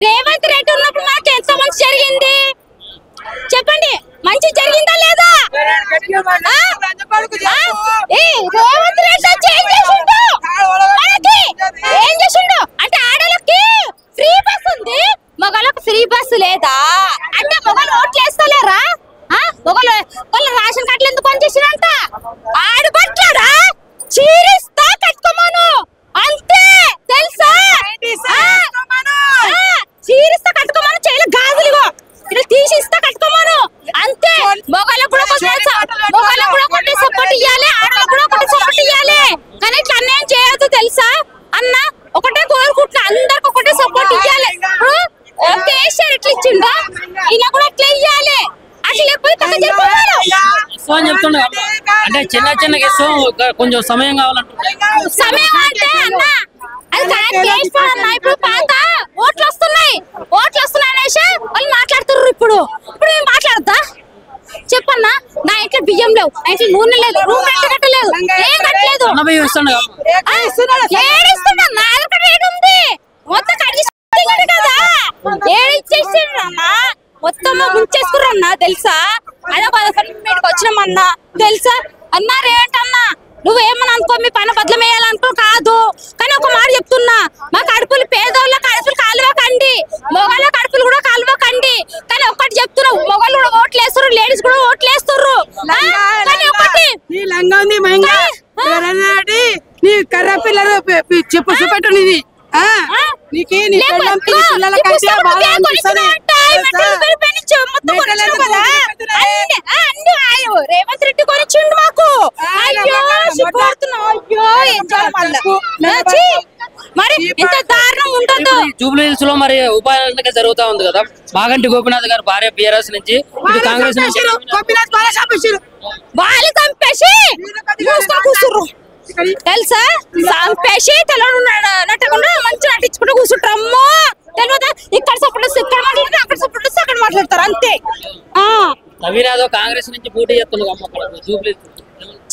రేవంత్ రెడ్డి ఉన్నప్పుడు మాకు ఎంత మంచి జరిగింది చెప్పండి, మంచి జరిగిందా లేదా? రేవంత్ రెడ్డి ఏం చేసిండు అంటే ఆడలకి ఫ్రీ బస్ ఉంది, మగళ్ళకి ఫ్రీ బస్ లేదా అంటే మగలు ఓట్లు వేస్తలేరా? వాళ్ళు రేషన్ కార్డులు ఎందుకు పని చేసినంత ఆడబట్టాడా? చీరిస్తా కట్టుకోమను అంతే తెలుసా? చీరిస్తా కట్టుకోమను, చేయలే గాజులుగో ఇలా తీసిస్తా కట్టుకోమను అంతే. మొగలకు కూడా ఒకటి సపోర్ట్ ఇవ్వాలి, ఆడలకు కూడా ఒకటి సపోర్ట్ ఇవ్వాలి. కానీ ఇట్లా అన్యాయం చేయొద్దు తెలుసా అన్న, ఒకటే కోరుకుంటున్నా అందరికి ఒకటే సపోర్ట్ ఇవ్వాలి. కేసీఆర్ ఎట్లా ఇచ్చిండో ఇలా కూడా అట్లా ఇవ్వాలి, అట్లా లేకపోతే చెప్తుండే అంటే చిన్న చిన్న కొంచెం సమయం కావాలంటే సమయం అంటే అన్న ఇప్పుడు పాత ఓట్లు వస్తున్నాయి అనేసి వాళ్ళు మాట్లాడుతున్నారు. ఇప్పుడు మేము మాట్లాడతా చెప్పన్నా, నా ఇంట్లో బియ్యం లేవు, నా ఇంట్లో నూనె లేదు, రూమ్ రెంట్ కట్టలేదు, ఏం కట్టలేదు, ఏడిస్తున్నా నా దగ్గర రేటు ఉంది మొత్తం కదా ఏడిచ్చేసిండ్రన్నా, మొత్తం ముంచేసుకురన్నా తెలుసా? అదే మీదకి వచ్చినామన్నా తెలుసా అన్నా. రేటన్నా నువ్వేమని అనుకో, మీ పైన బదులు వేయాలనుకో కాదు, కానీ ఒక మాట చెప్తున్నా, మా కడుపులు పేదోళ్ళ కడుపులు కాలువకండి, మొగళ్ళ కడుపులు కూడా కాలువకండి. కానీ ఒకటి చెప్తున్నావు, మొగళ్ళు కూడా ఓట్లు వేస్తారు, లేడీస్ కూడా ఓట్లు వేస్తారు. కర్ర పిల్లలు చెప్పు చూపెట్టు నీది రేవంత్ రెడ్డి కొనిచ్చిండు మాకు. మరి ఇంత దారుణం ఉండదు. జూబ్లీ హిల్స్ లో మరి ఉపాధి జరుగుతా ఉంది కదా, మాగంటి గోపీనాథ్ గారు భార్య బీఆర్ఎస్ నుంచి కాంగ్రెస్ నుంచి వాళ్ళు చంపేసి కూర్చుర్రు తెలుసా? చంపేసి నట్టకుండా మంచిగా నటించుకుంటూ కూర్చుంటాము తెలియదా? ఇక్కడ సపోర్ట్ ఇక్కడ మాట్లాడతారు, అక్కడ సపోర్ట్ అక్కడ మాట్లాడతారు అంతే. నవీన్ యాదవ్ కాంగ్రెస్ నుంచి పోటీ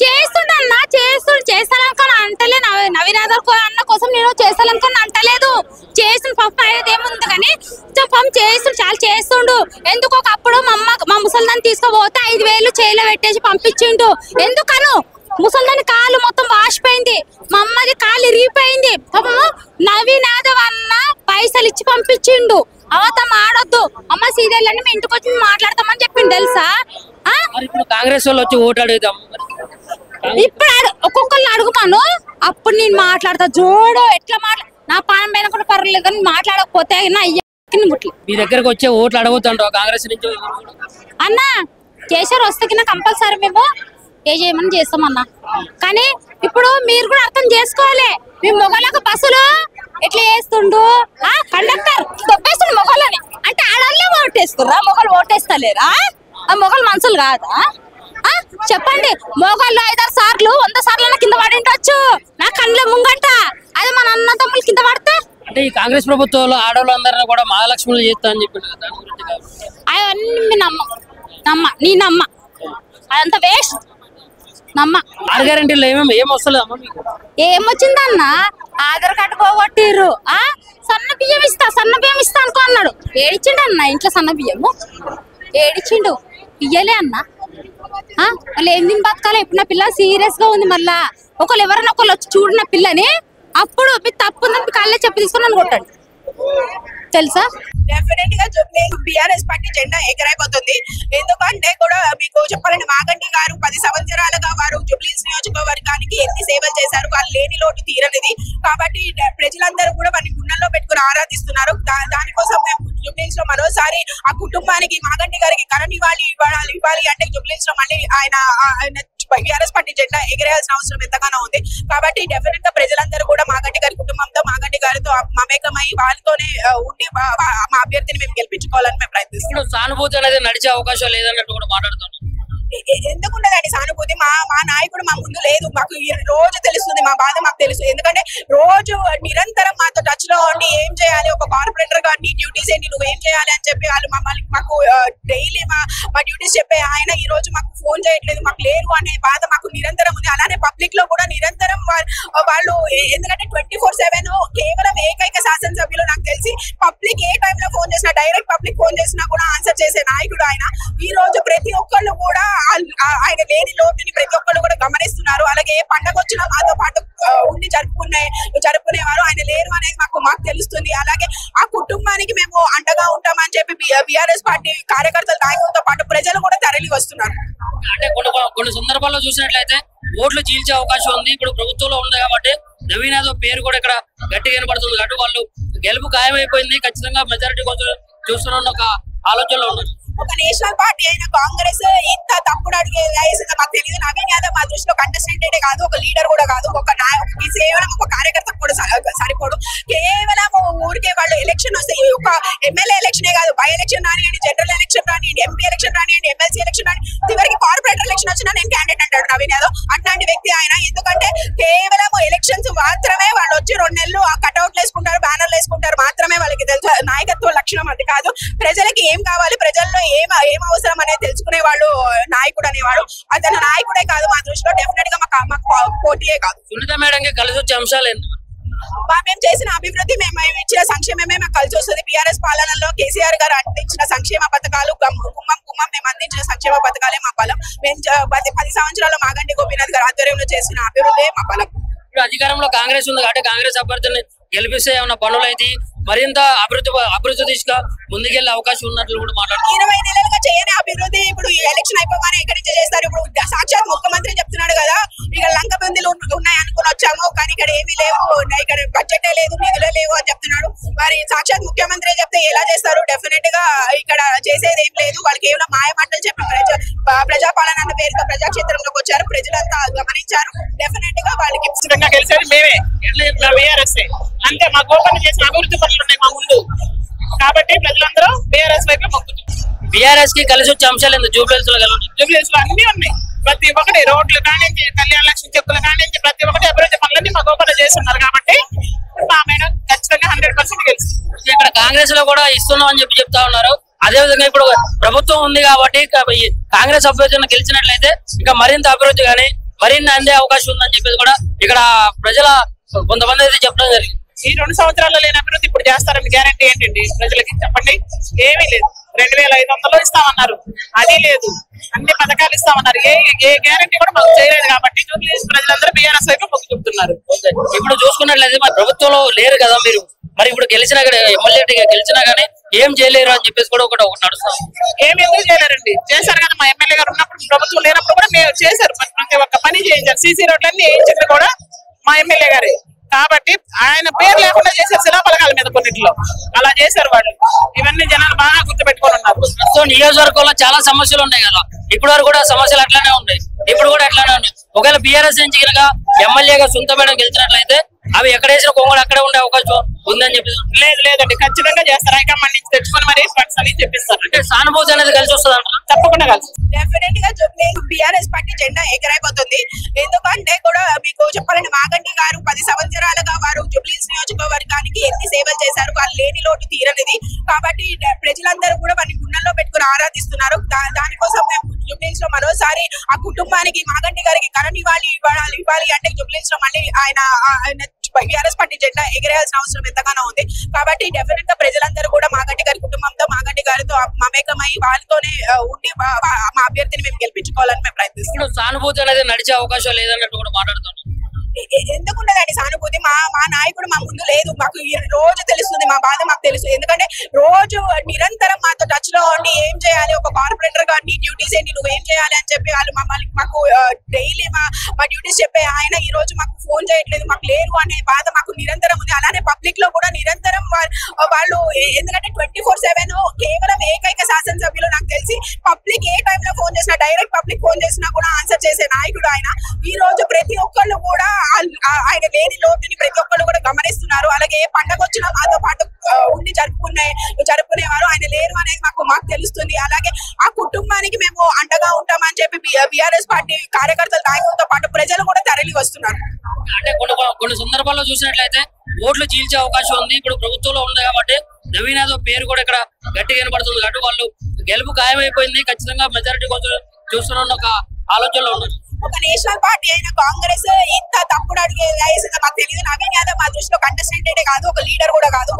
చేస్తుండన్నా చేస్తాననుకొని అంటలే. నవీన్ యాదవ్ అన్న కోసం నేను చేస్తాననుకొని అంటలేదు, చేసిన పప్పు అనేది ఏముంది కానీ పప్పు చేస్తుండు, చాలా చేస్తుండు. ఎందుకు ఒకప్పుడు మా ముసలిదాన్ని తీసుకుపోతే 5,000 చేయిలో పెట్టేసి పంపించిండు. ఎందుకను ముసలిదాని కాలు మొత్తం వాసిపోయింది, మా అమ్మది కాలు ఇరిగిపోయింది. పాపము నవీన్ యాదవ్ అన్న పైసలు ఇచ్చి పంపించిండు. అవతం ఆడొద్దు అమ్మ, సీరియల్ మీ ఇంటికి వచ్చి మాట్లాడతామని చెప్పిండు తెలుసా? కాంగ్రెస్ వాళ్ళు వచ్చి ఓటు అడుగుతాం, ఇప్పుడు ఒక్కొక్కరిని అడుగుతాను, అప్పుడు నేను మాట్లాడతా. జోడు ఎట్లా నా పానం పైన కూడా పర్వాలేదు కానీ మాట్లాడకపోతే నా ముట్లు మీ దగ్గరకు వచ్చే ఓట్లు అడుగుతాండో కాంగ్రెస్ నుంచి అన్న. కేసీఆర్ వస్తే నా కంపల్సరీ మేము ఏ చేయమని చేస్తామన్నా. కానీ ఇప్పుడు మీరు కూడా అర్థం చేసుకోవాలి, మేము మొగలకు బస్సులు ఎట్లా చేస్తుండు, కండక్టర్ తొప్పేస్తుండు మొగలని అంటే ఆడవాళ్ళే ఓటేస్తుర్రా, మొగలు ఓటేస్తలేరా? ఆ మొగలు మనుషులు కాదా చెప్పండి? మొగళ్ళు 5-6 సార్లు 100 సార్లు కింద పడి ఉండొచ్చు నా కళ్ళ ముంగంట, అదే మన అన్న తమ్ముళ్ళు కింద పడితే. అంటే ఈ కాంగ్రెస్ ప్రభుత్వంలో ఆడవాళ్ళందరినీ కూడా మహాలక్ష్ములు చేస్తా అని చెప్పిండు కదా, అవన్నీ నీ నమ్మ అదంతా వేస్ట్ నమ్మ. గ్యారెంటీలో ఏమొచ్చిందన్న? ఆధార్ కార్డు పోగొట్టిర్రు, సన్న బియ్యం ఇస్తా అనుకో అన్నాడు. ఏడిచిండు అన్న, ఇంట్లో సన్న బియ్యము ఏడిచిండు, ఇయ్యలే అన్న. వాళ్ళు ఏం తిని బతకాలి? ఇప్పుడు నా పిల్ల సీరియస్ గా ఉంది, మళ్ళా ఒకళ్ళు ఎవరైనా ఒకళ్ళు వచ్చి చూడు నా పిల్లని, అప్పుడు మీరు తప్పు ఉందని కాళ్ళే చెప్పి తీసుకుని నన్ను కొట్టాడు తెలుసా? డెఫినెట్ గా బీఆర్ఎస్ పార్టీ జెండా ఎగరైపోతుంది. ఎందుకంటే కూడా మీకు చెప్పాలంటే మాగంటి గారు 10 సంవత్సరాలుగా వారు జూబ్లీహిల్స్ నియోజకవర్గానికి ఎన్ని సేవలు చేశారు, వాళ్ళు లేని లోటు తీరనిది. కాబట్టి ప్రజలందరూ కూడా వారిని గుండెల్లో పెట్టుకుని ఆరాధిస్తున్నారు. దానికోసం మేము జూబ్లీహిల్స్ లో మరోసారి ఆ కుటుంబానికి మాగంటి గారికి కరణ్ ఇవ్వాలి అంటే జూబ్లీహిల్స్ లో మళ్ళీ ఆయన బీఆర్ఎస్ పార్టీ జెండా ఎగిరేయాల్సిన అవసరం ఎంతగానో ఉంది. కాబట్టి డెఫినెట్ గా ప్రజలందరూ కూడా మాగంటి గారి కుటుంబంతో మాగంటి గారితో మమేకమై వాళ్ళతోనే ఉండి మా అభ్యర్థిని మేము గెలిపించుకోవాలని మేము ప్రయత్నిస్తున్నాం. సానుభూతి అనేది నడిచే అవకాశం లేదన్నట్టు కూడా మాట్లాడుతున్నాం. ఎందుకున్నదండి సానుభూతి? మా నాయకుడు మా ముందు లేదు. మాకు ఈ రోజు తెలుస్తుంది, మా బాధ మాకు తెలుసు. ఎందుకంటే రోజు నిరంతరం మాతో టచ్ లో ఉండి ఏం చేయాలి, ఒక కార్పొరేటర్ గా నీ డ్యూటీస్ ఏంటి, నువ్వేం చేయాలి అని చెప్పి వాళ్ళు మమ్మల్ని మాకు డైలీ మా డ్యూటీస్ చెప్పే ఆయన ఈ రోజు మాకు ఫోన్ చేయట్లేదు, మాకు లేరు అనే బాధ మాకు నిరంతరం ఉంది. అలానే పబ్లిక్ లో కూడా నిరంతరం వాళ్ళు ఎందుకంటే 24/7 కేవలం ఏకైక శాసనసభ్యులు నాకు తెలిసి పబ్లిక్ ఏ టైంలో ఫోన్ చేసినా, డైరెక్ట్ పబ్లిక్ ఫోన్ చేసినా కూడా ఆన్సర్ చేసే నాయకుడు ఆయన. ఈ రోజు ప్రతి ఒక్కళ్ళు కూడా ఆయన లేని లోటుని ప్రతి ఒక్కళ్ళు కూడా గమనిస్తున్నారు. అలాగే ఏ పండగ వచ్చినా మాతో పాటు ఉండి జరుపుకునేవారు. ఆయన లేరు అనేది మాకు తెలుస్తుంది. అలాగే ఆ కుటుంబానికి మేము అండగా ఉంటామని చెప్పి బీఆర్ఎస్ పార్టీ కార్యకర్తల నాయకులతో పాటు ప్రజలు కూడా తరలి వస్తున్నారు. అంటే కొన్ని సందర్భాల్లో చూసినట్లయితే ఓట్లు చీల్చే అవకాశం ఉంది. ఇప్పుడు ప్రభుత్వంలో ఉంది కాబట్టి నవీన్ యాదవ్ పేరు కూడా ఇక్కడ గట్టిగా వినపడుతుంది కాబట్టి వాళ్ళు గెలుపు ఖాయమైపోయింది. ఖచ్చితంగా మెజారిటీ కోసం చూస్తున్న ఒక ఆలోచనలో ఉన్నారు. ఒక నేషనల్ పార్టీ అయిన కాంగ్రెస్ ఇంత తప్పుడు అడుగు వేసిందో మాకు తెలియదు. నవీన్ యాదవ్ మా దృష్టిలో కంటెస్టెంటే కాదు, ఒక లీడర్ కూడా కాదు, ఒక నాయకుడికి కేవలం ఒక కార్యకర్త కూడా సరిపోడు. కేవలం ఊరికే వాళ్ళు ఎలక్షన్ వస్తే ఒక ఎమ్మెల్యే ఎలక్షనే కాదు, బై ఎలక్షన్ రానియండి, జనరల్ ఎలక్షన్ రానియండి, ఎంపీ ఎలక్షన్ రానియండి, ఎమ్మెల్సీ ఎలక్షన్ రాని, చివరికి కార్పొరేటర్ ఎలక్షన్ వచ్చినా నేను క్యాండిడేట్ అంటాడు నవీన్ యాదవ్. అట్లాంటి వ్యక్తి ఆయన. ఎందుకంటే కేవలం ఎలక్షన్స్ మాత్రమే వాళ్ళు వచ్చి 2 నెలలు ఆ కట్అవుట్లు వేసుకుంటారు, బ్యానర్లు వేసుకుంటారు మాత్రమే వాళ్ళకి తెలుసు. నాయకత్వ లక్షణం అది కాదు. ప్రజలకి ఏం కావాలి, ప్రజల్లో ఏం అవసరం అనేది తెలుసుకునే వాళ్ళు నాయకుడు అనేవాడు. అతను నాయకుడే కాదు మా దృష్టిలో, డెఫినెట్ గా మాకు పోటీయే కాదు. సునీత మేడం కలిసి వచ్చే అంశాలు మేము చేసిన అభివృద్ధి, మేము ఇచ్చిన సంక్షేమమే మాకు కలిసి వస్తుంది. బీఆర్ఎస్ పాలనలో కేసీఆర్ గారు అందించిన సంక్షేమ పథకాలు కుమ్మం మేము అందించిన సంక్షేమ పథకాలే మా బలం. మేము 10 సంవత్సరాలు మాగంటి గోపీనాథ్ గారు ఆధ్వర్యంలో చేసిన అభివృద్ధి మా బలం. ఇప్పుడు అధికారంలో కాంగ్రెస్ ఉంది కాబట్టి కాంగ్రెస్ అభ్యర్థిని గెలిపిస్తే ఏమన్నా పనులు అయితే మరింత అభివృద్ధి దిశగా ముందుకెళ్లే అవకాశం ఉన్నట్లు కూడా మాట్లాడుతున్నారు. 20 నెలలుగా చేయని అభివృద్ధి ఇప్పుడు ఈ ఎలక్షన్ అయిపోగానే ఎక్కడి నుంచి చేస్తారు? ఇప్పుడు సాక్షాత్ ముఖ్యమంత్రి చెప్తున్నాడు కదా, ఇక లంక బందీలు ఉన్నాయి అనుకుని వచ్చాము కానీ ఇక్కడ ఏమీ లేవు, ఇక్కడ బడ్జెటే లేదు, నిధులే లేవు అని చెప్తున్నాడు. మరి సాక్షాత్ ముఖ్యమంత్రి చెప్తే ఎలా చేస్తారు? డెఫినెట్ గా ఇక్కడ చేసేది ఏం లేదు. వాళ్ళు కేవలం మాయమాటలు చెప్పి ప్రజాపాలన అన్న పేరుతో ప్రజాక్షేత్రంలోకి వచ్చారు. ప్రజలంతా గమనించారు. డెఫినెట్ గా వాళ్ళకి గెలిచేది మేమే, అంటే మా గోపన్న చేసిన అభివృద్ధి పనులు ఉన్నాయి మా ముందు. కాబట్టి ప్రజలందరూ బీఆర్ఎస్ వైపు మొక్కుతున్నారు. బీఆర్ఎస్ కి కలిసి వచ్చే అంశాలు జూబ్లీహిల్స్ లో అన్ని ఉన్నాయి. ప్రతి ఒక్కటి రోడ్లు కానించి, కళ్యాణ లక్ష్మి చెక్కులు కానించి ప్రతి ఒక్కటి అభివృద్ధి పనులన్నీ మా గోపన్న చేస్తున్నారు. కాబట్టి మా మేడం ఖచ్చితంగా 100% గెలుస్తుంది. ఇక్కడ కాంగ్రెస్ లో కూడా ఇస్తున్నాం అని చెప్తా ఉన్నారు. అదే విధంగా ఇప్పుడు ప్రభుత్వం ఉంది కాబట్టి కాంగ్రెస్ అభ్యర్థులను గెలిచినట్లయితే ఇంకా మరింత అభివృద్ధి కానీ మరిన్ని అందే అవకాశం ఉందని చెప్పేసి కూడా ఇక్కడ ప్రజల కొంతమంది అయితే చెప్పడం జరిగింది. ఈ 2 సంవత్సరాల్లో లేని అభివృద్ధి ఇప్పుడు చేస్తారని గ్యారంటీ ఏంటండి? ప్రజలకి చెప్పండి. ఏమీ లేదు. 2500 ఇస్తామన్నారు, అది లేదు. అన్ని పథకాలు ఇస్తామన్నారు, ఏ గ్యారంటీ కూడా మాకు చేయలేదు. కాబట్టి ప్రజలందరూ బీఆర్ఎస్ వైపు మొగ్గు చూపుతున్నారు. ఇప్పుడు చూసుకున్నట్లయితే ప్రభుత్వంలో లేరు కదా మీరు, మరి ఇప్పుడు గెలిచినా ఎమ్మెల్యే గెలిచినా గానీ ఏం చేయలేరు అని చెప్పేసి కూడా ఒకటి నడుస్తాం. ఏమి ఎందుకు చేయలేరండి? చేశారు కదా. మా ఎమ్మెల్యే గారు ఉన్నప్పుడు, ప్రభుత్వం లేనప్పుడు కూడా మేము చేశారు. ప్రతి ఒక్క పని చేయించారు. సీసీ రోడ్లన్నీ వేయించింది కూడా మా ఎమ్మెల్యే గారే. కాబట్టి ఆయన పేరు లేకుండా చేశారు శిలా పథకాల మీద కొన్నిట్లో. అలా చేశారు వాళ్ళు. ఇవన్నీ జనాలు బాగా గుర్తుపెట్టుకొని ఉన్నారు. సో నియోజకవర్గంలో చాలా సమస్యలు ఉన్నాయి కదా, ఇప్పుడు వరకు కూడా సమస్యలు అట్లానే ఉన్నాయి, ఇప్పుడు కూడా అట్లానే ఉన్నాయి. ఒకవేళ బీఆర్ఎస్ నుంచి కనుక ఎమ్మెల్యేగా సొంత మేడం గెలిచినట్లయితే అవి ఎక్కడ వేసిన కొంగడు అక్కడే ఉండే అవకాశం ఉందని చెప్పి లేదండి, ఖచ్చితంగా చేస్తారు. హైకమాండ్ నుంచి తెచ్చుకొని మరి ఫండ్స్ అని చెప్పిస్తారు. అంటే సానుభూతి అనేది కలిసి వస్తుంది అంట. తప్పకుండా కలిసి డెఫినెట్ గా బీఆర్ఎస్ పార్టీ జెండా ఎగరైపోతుంది. ఎందుకంటే కూడా మీకు చెప్పాలంటే మాగంటి గారు 10 సంవత్సరాలుగా వారు జూబ్లీహిల్స్ నియోజకవర్గానికి ఎన్ని సేవలు చేశారు. వాళ్ళు లేని లోటు తీరనిది. కాబట్టి ప్రజలందరూ కూడా వారిని గుండెల్లో పెట్టుకుని ఆరాధిస్తున్నారు. దానికోసం మేము జూబ్లీహిల్స్ లో మరోసారి ఆ కుటుంబానికి, మాగంటి గారికి ఘన ఇవ్వాలి అంటే జూబ్లీహిల్స్ లో మళ్ళీ ఆయన బీఆర్ఎస్ పార్టీ జెండా ఎగిరేయాల్సిన అవసరం ఎంతగానో ఉంది. కాబట్టి డెఫినెట్ గా ప్రజలందరూ కూడా మాగంటి గారి కుటుంబంతో, మాగంటి గారితో మమేకమై వాళ్ళతోనే ఉండి మా అభ్యర్థిని మేము గెలిపించుకోవాలని మేము ప్రయత్నిస్తున్నాం. సానుభూతి అనేది నడిచే అవకాశం లేదన్నట్టు కూడా మాట్లాడుతున్నాం. ఎందుకున్నదండి సానుభూతి? మా నాయకుడు మా ముందు లేదు. మాకు ఈ రోజు తెలుస్తుంది, మా బాధ మాకు తెలుసు. ఎందుకంటే రోజు నిరంతరం మాతో టచ్ లో ఉండి ఏం చేయాలి, ఒక కార్పొరేటర్ గా నీ డ్యూటీస్ ఏంటి, నువ్వేం చేయాలి అని చెప్పి వాళ్ళు మాకు డైలీ మా డ్యూటీస్ చెప్పే ఆయన ఈ రోజు మాకు ఫోన్ చేయట్లేదు, మాకు లేరు అనే బాధ మాకు నిరంతరం ఉంది. అలానే పబ్లిక్ లో కూడా నిరంతరం వాళ్ళు ఎందుకంటే 24/7 కేవలం ఏకైక శాసనసభ్యులు నాకు తెలిసి పబ్లిక్ ఏ టైంలో ఫోన్ చేసినా, డైరెక్ట్ పబ్లిక్ ఫోన్ చేసినా కూడా ఆన్సర్ చేసే నాయకుడు ఆయన. ఈ రోజు ప్రతి ఒక్కళ్ళు కూడా ఆయన లేని లోటుని ప్రతి ఒక్కరు కూడా గమనిస్తున్నారు. అలాగే ఏ పండగ వచ్చినా మాతో పాటు ఉండి జరుపుకునేవారు. ఆయన లేరు అనేది మాకు తెలుస్తుంది. అలాగే ఆ కుటుంబానికి మేము అండగా ఉంటామని చెప్పి బీఆర్ఎస్ పార్టీ కార్యకర్తల నాయకులతో పాటు ప్రజలు కూడా తరలి వస్తున్నారు. అంటే కొన్ని సందర్భాల్లో చూసినట్లయితే ఓట్లు చీల్చే అవకాశం ఉంది. ఇప్పుడు ప్రభుత్వంలో ఉంది కాబట్టి నవీన్ యాదవ్ పేరు కూడా ఇక్కడ గట్టిగా వినపడుతుంది కాబట్టి వాళ్ళు గెలుపు ఖాయమైపోయింది. ఖచ్చితంగా మెజారిటీ కోసం చూస్తున్న ఒక ఆలోచనలో ఉన్నారు. ఒక నేషనల్ పార్టీ అయిన కాంగ్రెస్ ఇంత తప్పుడు అడిగే వేసిందో మాకు తెలియదు. నవీన్ యాదవ్ మా దృష్టిలో కంటెస్టెంట్ కాదు, ఒక లీడర్ కూడా కాదు,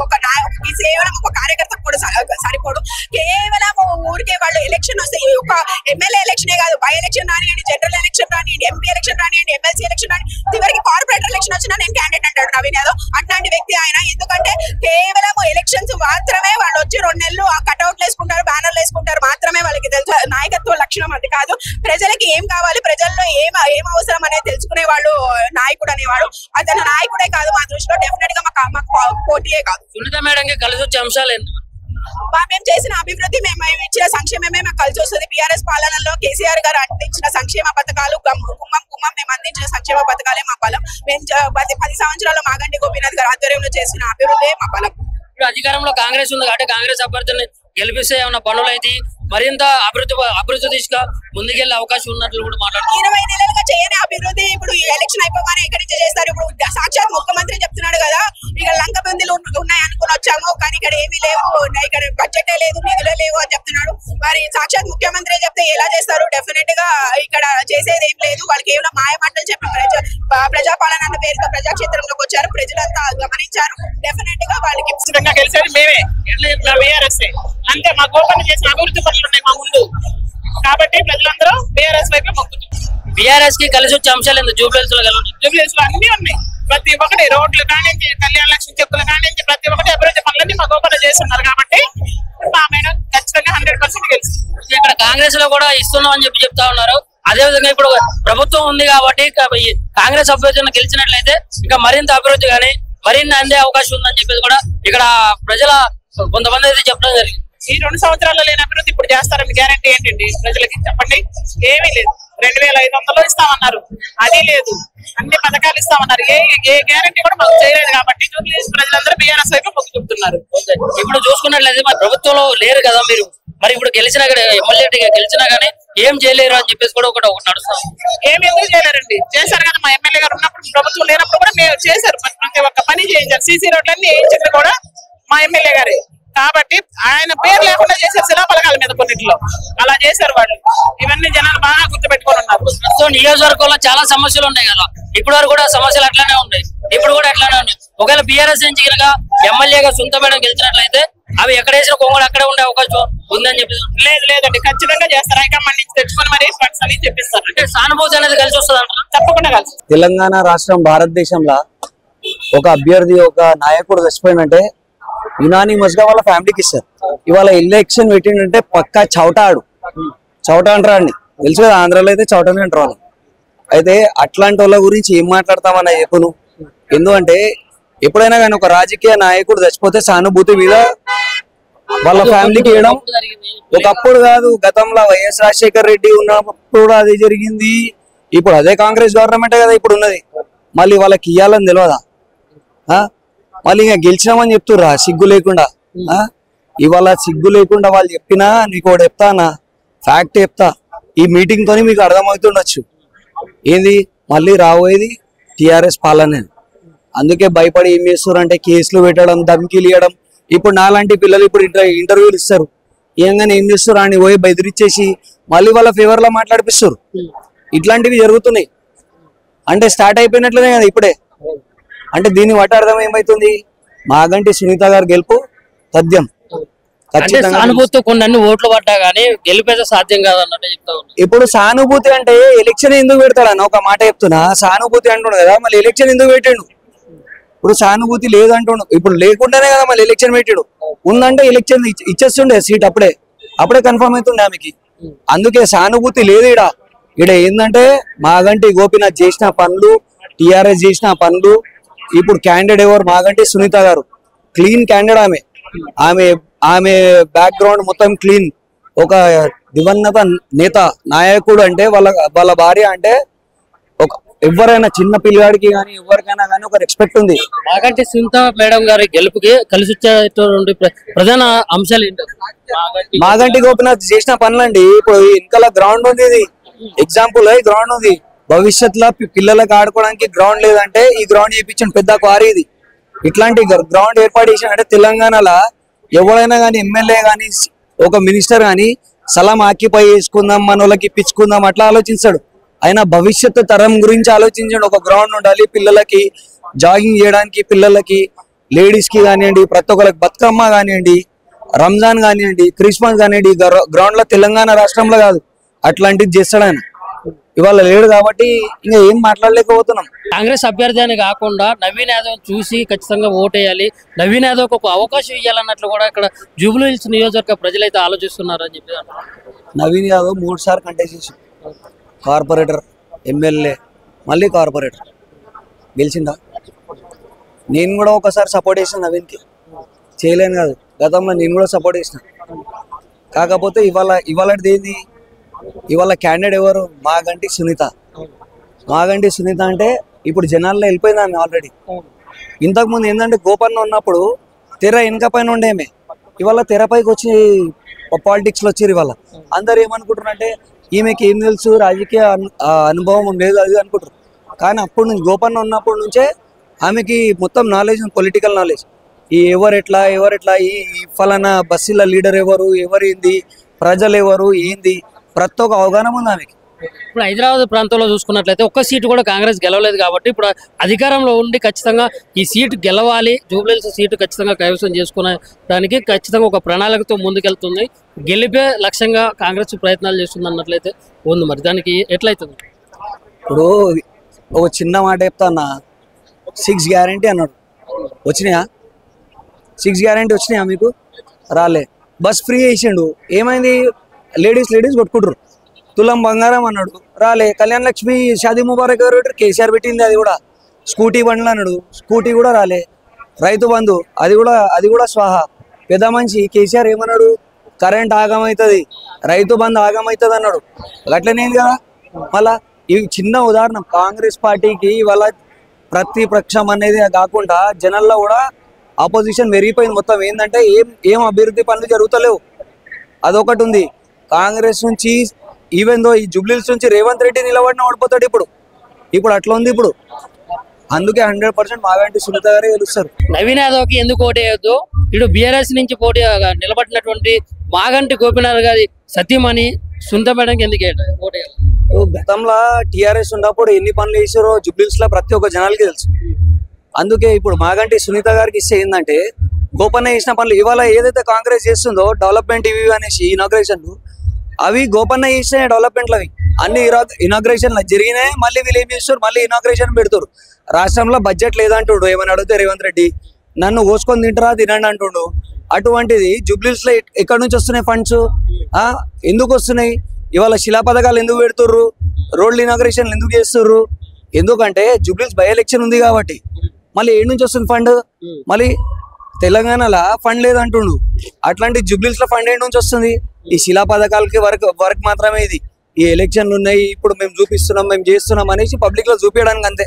కేవలం ఒక కార్యకర్త కూడా సరిపోడు. కేవలం ఊరికే వాళ్ళు ఎలక్షన్ వస్తే ఒక ఎమ్మెల్యే ఎలక్షనే కాదు, బై ఎలక్షన్ రానియండి, జనరల్ ఎలక్షన్ రానియండి, ఎంపీ ఎలక్షన్ రానియండి, ఎమ్మెల్సీ ఎలక్షన్ రానియండి, చివరికి కార్పొరేటర్ ఎలక్షన్ వచ్చినా నేను క్యాండిడేట్ అంటాడు నవీన్ యాదవ్. అట్లాంటి వ్యక్తి ఆయన. ఎందుకంటే కేవలం ఎలక్షన్స్ మాత్రమే వాళ్ళు వచ్చి 2 నెలలు ఆ కట్అవుట్లు వేసుకుంటారు, బ్యానర్లు వేసుకుంటారు మాత్రమే వాళ్ళకి తెలుసు. నాయకత్వ లక్షణం అది కాదు. ప్రజలకి ఏం కావాలి, ప్రజల్లో ఏం అవసరం అనేది తెలుసుకునే వాళ్ళు నాయకుడు అనేవాడు. అతను నాయకుడే కాదు మా దృష్టిలో, డెఫినెట్ గా మాకు పోటీయే కాదు. సునీత మేడం కలిసి వచ్చే అంశాలు మేము చేసిన అభివృద్ధి, మేము ఇచ్చిన సంక్షేమమే మాకు కలిసి వస్తుంది. బీఆర్ఎస్ పాలనలో కేసీఆర్ గారు అందించిన సంక్షేమ పథకాలు కుమ్మం మేము అందించిన సంక్షేమ పథకాలే మా బలం. మేము 10 సంవత్సరాల్లో మాగంటి గోపీనాథ్ గారు ఆధ్వర్యంలో చేసిన అభివృద్ధి మా బలం. ఇప్పుడు అధికారంలో కాంగ్రెస్ ఉంది కాబట్టి కాంగ్రెస్ అభ్యర్థుల్ని గెలిపిస్తే ఏమన్నా పనులు అయితే మరింత అభివృద్ధి దిశగా ముందుకెళ్లే అవకాశం ఉన్నట్లు కూడా మాట్లాడుతున్నారు. 20 నెలలుగా చేయని అభివృద్ధి ఇప్పుడు ఎలక్షన్ అయిపోగానే ఎక్కడి నుంచి చేస్తారు? ఇప్పుడు సాక్షాత్ ముఖ్యమంత్రి చెప్తున్నాడు కదా, ఇక్కడ లంక బందీలు ఉన్నాయి అనుకుని వచ్చాము కానీ ఇక్కడ ఏమీ లేవు, ఇక్కడ బడ్జెటే లేదు, నిధులే లేవు అని చెప్తున్నాడు. మరి సాక్షాత్ ముఖ్యమంత్రి చెప్తే ఎలా చేస్తారు? డెఫినెట్ గా ఇక్కడ చేసేది ఏం లేదు. వాళ్ళు కేవలం మాయమాటలు చెప్పి ప్రజాపాలన అన్న పేరుతో ప్రజాక్షేత్రంలోకి వచ్చారు. ప్రజలంతా గమనించారు. డెఫినెట్ గా వాళ్ళకి గెలిచేది మేమే అంటే మా గోపన్న చేసిన అభివృద్ధి పనులు ఉన్నాయి మా ముందు కాబట్టి ప్రజలందరూ బీఆర్ఎస్ వైపే మొక్కుతున్నారు. బీఆర్ఎస్ కి కలిసి వచ్చే అంశాలు ఎందుకు జూబ్లీహిల్స్ లో అన్ని ఉన్నాయి. ప్రతి ఒక్కటి రోడ్లు కానించి, కళ్యాణ లక్ష్మి చెక్కులు కానించి ప్రతి ఒక్కటి అభివృద్ధి పనులన్నీ మా గోపన్న చేస్తున్నారు కాబట్టి మా మేడం ఖచ్చితంగా 100% గెలుస్తుంది. ఇక్కడ కాంగ్రెస్ లో కూడా ఇస్తున్నాం అని చెప్తా ఉన్నారు. అదే విధంగా ఇప్పుడు ప్రభుత్వం ఉంది కాబట్టి కాంగ్రెస్ అభ్యర్థులను గెలిచినట్లయితే ఇంకా మరింత అభివృద్ధి కానీ మరిన్ని అందే అవకాశం ఉందని చెప్పేసి కూడా ఇక్కడ ప్రజల కొంతమంది అయితే చెప్పడం జరిగింది. ఈ 2 సంవత్సరాల్లో లేని అభివృద్ధి ఇప్పుడు చేస్తారని గ్యారంటీ ఏంటండి? ప్రజలకి చెప్పండి. ఏమీ లేదు. 2500 ఇస్తామన్నారు, అది లేదు. అన్ని పథకాలు ఇస్తామన్నారు, ఏ గ్యారంటీ కూడా మాకు చేయలేదు. కాబట్టి ప్రజలందరూ బీఆర్ఎస్ వైపు మొగ్గు చూపుతున్నారు. ఇప్పుడు చూసుకున్నట్లయితే మరి ప్రభుత్వంలో లేరు కదా మీరు, మరి ఇప్పుడు గెలిచినా ఎమ్మెల్యే గెలిచినా గానీ ఏం చేయలేరు అని చెప్పేసి కూడా ఒకటి నడుస్తాం. ఏమి ఎందుకు చేయలేరండి? చేశారు కదా. మా ఎమ్మెల్యే గారు ఉన్నప్పుడు, ప్రభుత్వం లేనప్పుడు కూడా మేము చేశారు. ప్రతి ఒక్క పని చేయించారు. సీసీ రోడ్లన్నీ వేయించింది కూడా మా ఎమ్మెల్యే గారే. కాబట్టి ఆయన పేరు లేకుండా చేశారు శిలాఫలకాల మీద కొన్నిట్లో. అలా చేశారు వాళ్ళు. ఇవన్నీ జనాలు బాగా గుర్తుపెట్టుకొని ఉన్నారు. సో నియోజకవర్గంలో చాలా సమస్యలు ఉన్నాయి కదా, ఇప్పుడు వరకు కూడా సమస్యలు అట్లానే ఉన్నాయి, ఇప్పుడు కూడా అట్లానే ఉన్నాయి. ఒకవేళ బీఆర్ఎస్ నుంచి కనుక ఎమ్మెల్యేగా సొంత మేడం గెలిచినట్లయితే అవి ఎక్కడేసిన కొంగలు అక్కడే ఉండే అవకాశం ఉందని చెప్పి లేదండి, ఖచ్చితంగా చేస్తారు. హైకమాండ్ నుంచి తెచ్చుకొని మరి ఫండ్స్ అని చెప్పిస్తారు. అంటే సానుభూతి అనేది కలిసి వస్తుంది అంటారు. తప్పకుండా కలిసి. తెలంగాణ రాష్ట్రం భారతదేశంలో ఒక అభ్యర్థి, ఒక నాయకుడు చచ్చిపోయిందంటే యునానిమస్ గా వాళ్ళ ఫ్యామిలీకి ఇస్తారు. ఇవాళ ఎలక్షన్ పెట్టిందంటే పక్కా చౌట అంటారా అండి, తెలుసు కదా, ఆంధ్రాలో అయితే చౌటనే అంటారు వాళ్ళు. అయితే అట్లాంటి వాళ్ళ గురించి ఏం మాట్లాడతామన్న చెప్పును. ఎందుకంటే ఎప్పుడైనా కానీ ఒక రాజకీయ నాయకుడు చచ్చిపోతే సానుభూతి మీద వాళ్ళ ఫ్యామిలీకి ఇవ్వడం ఒకప్పుడు కాదు, గతంలో వైఎస్ రాజశేఖర్ రెడ్డి ఉన్నప్పుడు అది జరిగింది. ఇప్పుడు అదే కాంగ్రెస్ గవర్నమెంటే కదా ఇప్పుడు ఉన్నది. మళ్ళీ వాళ్ళకి ఇవ్వాలని తెలియదా? మళ్ళీ ఇంకా గెలిచినామని చెప్తుర్రా సిగ్గు లేకుండా. ఇవాళ సిగ్గు లేకుండా వాళ్ళు చెప్పినా నీకు ఒకటి చెప్తానా, ఫ్యాక్ట్ చెప్తా. ఈ మీటింగ్ తోని మీకు అర్థమవుతుండొచ్చు ఏంది మళ్ళీ రాబోయేది టిఆర్ఎస్ పాలన. అందుకే భయపడి ఏం చేస్తారు అంటే కేసులు పెట్టడం, ధమ్కీలు ఇవ్వడం. ఇప్పుడు నాలాంటి పిల్లలు ఇప్పుడు ఇంటర్వ్యూలు ఇస్తారు, ఏంగానే ఏం చేస్తారు అని పోయి బెదిరించేసి మళ్ళీ వాళ్ళ ఫేవర్ లో మాట్లాడిపిస్తారు. ఇట్లాంటివి జరుగుతున్నాయి. అంటే స్టార్ట్ అయిపోయినట్లనే కదా ఇప్పుడే. అంటే దీని బట్టి అర్థం ఏమైతుంది, మాగంటి సునీత గారు గెలుపు తథ్యం. సానుభూతి కొన్ని ఓట్లు పడ్డా గానీ గెలిపేదే సాధ్యం కాదన్నట్టు చెప్తా ఉన్నా. ఇప్పుడు సానుభూతి అంటే ఎలక్షన్ ఎందుకు పెడతాడన్న ఒక మాట చెప్తున్నా. సానుభూతి అంటుండు కదా, మళ్ళీ ఎలక్షన్ ఎందుకు పెట్టాడు? ఇప్పుడు సానుభూతి లేదు అంటుండు. ఇప్పుడు లేకుండానే కదా మళ్ళీ ఎలక్షన్ పెట్టాడు. ఉందంటే ఎలక్షన్ ఇచ్చేస్తుండే సీట్ అప్పుడే కన్ఫర్మ్ అవుతుండే ఆమెకి. అందుకే సానుభూతి లేదు ఈడ ఏంటంటే మాగంటి గోపీనాథ్ చేసిన పనులు, టిఆర్ఎస్ చేసిన పనులు. ఇప్పుడు క్యాండిడేట్ ఎవరు? మాగంటి సునీత గారు. Clean candidate. ఆమె బ్యాక్గ్రౌండ్ మొత్తం క్లీన్. ఒక దివంగత నేత నాయకుడు అంటే వాళ్ళ భార్య అంటే ఒక ఎవరైనా చిన్న పిల్లగాడికి కానీ ఎవరికైనా కానీ ఒక రెస్పెక్ట్ ఉంది. మాగంటి సునీత మేడం గారి గెలుపుకి కలిసి వచ్చేటువంటి ప్రధాన అంశాలు ఏంటి? మాగంటి గోపినాథ్ చేసిన పనులండి. ఇప్పుడు వెనకాల గ్రౌండ్ ఉంది, ఇది ఎగ్జాంపుల్ గ్రౌండ్ ఉంది. భవిష్యత్తులో పిల్లలకు ఆడుకోవడానికి గ్రౌండ్ లేదంటే ఈ గ్రౌండ్ చేయించండి, పెద్ద క్వారీ ఇది. ఇట్లాంటి గ్రౌండ్ ఏర్పాటు చేసినంటే తెలంగాణలో ఎవరైనా కానీ ఎమ్మెల్యే కానీ ఒక మినిస్టర్ కానీ స్థలం ఆక్యుపై చేసుకుందాం, మన వాళ్ళకి ఇప్పించుకుందాం అట్లా ఆలోచిస్తాడు. అయినా భవిష్యత్తు తరం గురించి ఆలోచించండి. ఒక గ్రౌండ్ ఉండాలి పిల్లలకి జాగింగ్ చేయడానికి, పిల్లలకి లేడీస్ కి కానివ్వండి, ప్రతి ఒక్కరికి బతుకమ్మ కానివ్వండి, రంజాన్ కానివ్వండి, క్రిస్మస్ కానివ్వండి, గ్రౌండ్ లో తెలంగాణ రాష్ట్రంలో కాదు అట్లాంటిది చేస్తాడు ఆయన. ఇవాళ లేడు కాబట్టి ఇంకా ఏం మాట్లాడలేకపోతున్నాం. కాంగ్రెస్ అభ్యర్థి అని కాకుండా నవీన్ యాదవ్ చూసి ఖచ్చితంగా ఓటేయాలి, నవీన్ యాదవ్ ఒక అవకాశం ఇవ్వాలన్నట్లు కూడా ఇక్కడ జూబ్లీ హిల్స్ నియోజకవర్గ ప్రజలైతే ఆలోచిస్తున్నారు అని చెప్పి. నవీన్ యాదవ్ 3 సార్లు కంటెస్ట్ చేసి కార్పొరేటర్, ఎమ్మెల్యే, మళ్ళీ కార్పొరేటర్ గెలిచిందా? నేను కూడా ఒకసారి సపోర్ట్ చేసిన నవీన్కి, చేయలేను కాదు, గతంలో నేను కూడా సపోర్ట్ చేసిన. కాకపోతే ఇవాళది ఏంది, ఇవాళ క్యాండిడేట్ ఎవరు? మాగంటి సునీత. మాగంటి సునీత అంటే ఇప్పుడు జనాల్లో వెళ్ళిపోయింది ఆమె ఆల్రెడీ. ఇంతకుముందు ఏంటంటే గోపన్న ఉన్నప్పుడు తెర వెనక పైన ఉండేమే, ఇవాళ తెరపైకి వచ్చి పాలిటిక్స్లో వచ్చారు. ఇవాళ అందరు ఏమనుకుంటారంటే ఈమెకి ఏం తెలుసు, రాజకీయ అనుభవం లేదు అది అనుకుంటారు. కానీ అప్పుడు నుంచి గోపన్న ఉన్నప్పటి నుంచే ఆమెకి మొత్తం నాలెడ్జ్, పొలిటికల్ నాలెడ్జ్. ఈ ఎవరెట్లా ఈ ఫలానా బస్సుల లీడర్ ఎవరు, ఎవరేంది, ప్రజలు ఎవరు, ఏంది, ప్రతి ఒక్క అవగాహన ఉంది ఆమెకి. ఇప్పుడు హైదరాబాద్ ప్రాంతంలో చూసుకున్నట్లయితే ఒక్క సీటు కూడా కాంగ్రెస్ గెలవలేదు కాబట్టి ఇప్పుడు అధికారంలో ఉండి ఖచ్చితంగా ఈ సీటు గెలవాలి, జూబ్లీ హిల్స్ సీటు ఖచ్చితంగా కైవసం చేసుకునేదానికి ఖచ్చితంగా ఒక ప్రణాళికతో ముందుకెళ్తుంది. గెలిపే లక్ష్యంగా కాంగ్రెస్ ప్రయత్నాలు చేస్తుంది అన్నట్లయితే ఉంది. మరి దానికి ఎట్లయితుంది? ఇప్పుడు ఒక చిన్న మాట చెప్తా అన్న, 6 గ్యారంటీ అన్నాడు, వచ్చినాయా? 6 గ్యారంటీ వచ్చినాయా మీకు? రాలే. బస్ ఫ్రీ చేసిండు, ఏమైంది? లేడీస్ కొట్టుకుంటారు. తులం బంగారం అన్నాడు, రాలే. కళ్యాణ లక్ష్మి షాదీ ముబారక్ గారు కేసీఆర్ పెట్టింది, అది కూడా. స్కూటీ బండ్లు అన్నాడు, స్కూటీ కూడా రాలే. రైతు బంధు అది కూడా స్వాహా. పెద్ద మనిషి కేసీఆర్ ఏమన్నాడు? కరెంట్ ఆగమవుతుంది, రైతు బంధు ఆగమవుతుంది అన్నాడు. అట్లనేది కదా. మళ్ళా ఈ చిన్న ఉదాహరణ, కాంగ్రెస్ పార్టీకి ఇవాళ ప్రతిపక్షం అనేది కాకుండా జనాల్లో కూడా ఆపోజిషన్ మెరిగిపోయింది మొత్తం. ఏంటంటే ఏం అభివృద్ధి పనులు జరుగుతలేవు, అదొకటి ఉంది. కాంగ్రెస్ నుంచి ఈవెన్ దో ఈ జూబ్లీ హిల్స్ నుంచి రేవంత్ రెడ్డి నిలబడిన ఓడిపోతాడు ఇప్పుడు అట్లా ఉంది. ఇప్పుడు అందుకే 100% మాగంటి సునీత గారే గెలుస్తారు. నవీన్ యాదవ్కి ఎందుకు ఓటేయొద్దు? ఇటు బీఆర్ఎస్ నుంచి పోటీ నిలబడినటువంటి మాగంటి గోపినాథ్ గారి సతీమణి సునీత మేడంకి ఎందుకు ఓటేయాలి? గతంలో టీఆర్ఎస్ ఉన్నప్పుడు ఎన్ని పనులు చేసారో జూబ్లీ హిల్స్ లో ప్రతి ఒక్క జనాలకి తెలుసు. అందుకే ఇప్పుడు మాగంటి సునీత గారికి ఇస్తే ఏంటంటే గోపన్న చేసిన పనులు ఇవాళ ఏదైతే కాంగ్రెస్ చేస్తుందో డెవలప్మెంట్ ఇవి అనేసి ఇనాగ్రేషన్లు, అవి గోపన్న చేసిన డెవలప్మెంట్లు. అవి అన్ని ఇనాగ్రేషన్లు జరిగినాయి. మళ్ళీ వీళ్ళు ఏం చేస్తారు, మళ్ళీ ఇనాగ్రేషన్ పెడతారు. రాష్ట్రంలో బడ్జెట్ లేదంటుండు, ఏమని అడిగితే రేవంత్ రెడ్డి నన్ను కోసుకొని తింటారా తినండి అంటుండు. అటువంటిది జూబ్లీ హిల్స్ లో ఎక్కడి నుంచి వస్తున్నాయి ఫండ్స్? ఎందుకు వస్తున్నాయి? ఇవాళ శిలా పథకాలు ఎందుకు పెడుతుర్రు? రోడ్లు ఇనాగ్రేషన్లు ఎందుకు చేస్తుర్రు? ఎందుకంటే జూబ్లీ హిల్స్ బై ఎలక్షన్ ఉంది కాబట్టి. మళ్ళీ ఏడు నుంచి వస్తుంది ఫండ్? మళ్ళీ తెలంగాణలో ఫండ్ లేదంటుండు. అట్లాంటి జూబ్లీ హిల్స్ లో ఫండ్ ఏడు నుంచి వస్తుంది? ఈ శిలా పథకాలకి వర్క్ మాత్రమే ఇది. ఈ ఎలక్షన్లు ఉన్నాయి, ఇప్పుడు మేము చూపిస్తున్నాం, మేము చేస్తున్నాం అనేసి పబ్లిక్ లో చూపించడానికి అంతే.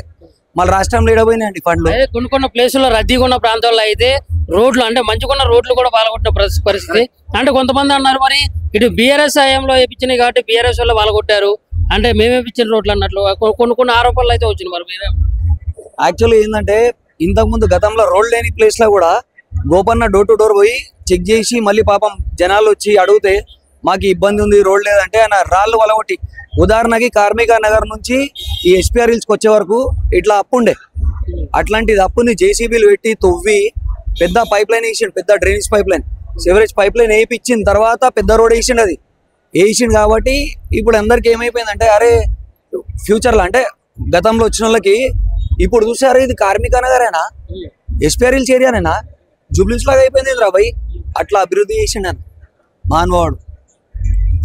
మళ్ళీ రాష్ట్రంలో ఏడబోయినాయండి ఫండ్లు. కొన్ని ప్లేసుల్లో రద్దీగా ఉన్న ప్రాంతాల్లో అయితే రోడ్లు అంటే మంచిగున్న రోడ్లు కూడా పాల్గొట్టిన పరిస్థితి. అంటే కొంతమంది అన్నారు మరి ఇటు బీఆర్ఎస్ హయాంలో వేయించినాయి కాబట్టి బీఆర్ఎస్ వల్ల పాల్గొట్టారు అంటే మేమేపించిన రోడ్లు అన్నట్లు కొన్ని ఆరోపణలు అయితే వచ్చినాయి. మరి మీరే యాక్చువల్లీ ఏంటంటే ఇంతకుముందు గతంలో రోడ్ లేని ప్లేస్ లో కూడా గోపన్న డోర్ టు డోర్ పోయి చెక్ చేసి మళ్ళీ పాపం జనాలు వచ్చి అడిగితే మాకు ఇబ్బంది ఉంది రోడ్ లేదంటే ఆయన రాళ్ళు వలగొట్టి, ఉదాహరణకి కార్మిక నగర్ నుంచి ఈ ఎస్పీఆర్ హిల్స్కి వచ్చే వరకు ఇట్లా అప్పు ఉండే, అట్లాంటిది అప్పుని జేసీబీలు పెట్టి తవ్వి పెద్ద పైప్ లైన్ వేసిండు, పెద్ద drainage pipe line, sewerage pipe line వేయించిన తర్వాత పెద్ద రోడ్ వేసిండు. అది వేసిండు కాబట్టి ఇప్పుడు అందరికి ఏమైపోయిందంటే అరే ఫ్యూచర్లో అంటే గతంలో వచ్చిన వాళ్ళకి ఇప్పుడు చూసారు ఇది కార్మిక నగరేనా, ఎస్పీఆర్ హిల్స్ ఏరియానేనా, జూబ్లీస్ లాగా అయిపోయింది రాబాయ్. అట్లా అభివృద్ధి చేసిండు మానవాడు.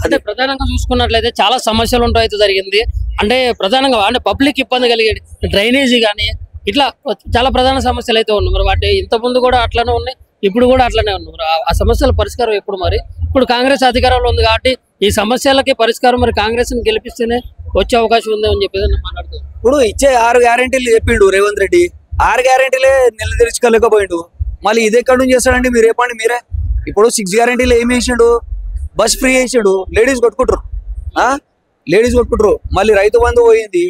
అంటే ప్రధానంగా చూసుకున్నట్లయితే చాలా సమస్యలు ఉంటాయి జరిగింది. అంటే ప్రధానంగా అంటే పబ్లిక్ ఇబ్బంది కలిగేది డ్రైనేజీ కానీ ఇట్లా చాలా ప్రధాన సమస్యలు అయితే ఉన్నాయి. మరి వాటి ఇంత ముందు కూడా అట్లనే ఉన్నాయి, ఇప్పుడు కూడా అట్లనే ఉన్నాయి. మరి ఆ సమస్యల పరిష్కారం ఎప్పుడు? మరి ఇప్పుడు కాంగ్రెస్ అధికారంలో ఉంది కాబట్టి ఈ సమస్యలకి పరిష్కారం మరి కాంగ్రెస్ ని గెలిపిస్తేనే వచ్చే అవకాశం ఉంది అని చెప్పేసి మాట్లాడుతుంది. ఇప్పుడు ఇచ్చే 6 గ్యారెంటీలు చెప్పిండు రేవంత్ రెడ్డి, 6 గ్యారెంటీలే నెల తెరుచుకోలేకపోయిండు. మళ్ళీ ఇది ఎక్కడి నుంచి చేస్తాడండి మీరు చెప్పండి మీరే. ఇప్పుడు 6 గ్యారెంటీలు ఏమి వేసాడు? బస్ ఫ్రీ వేసాడు, లేడీస్ కొట్టుకుంటారు, లేడీస్ కొట్టుకుంటారు. మళ్ళీ రైతు బంధు పోయింది,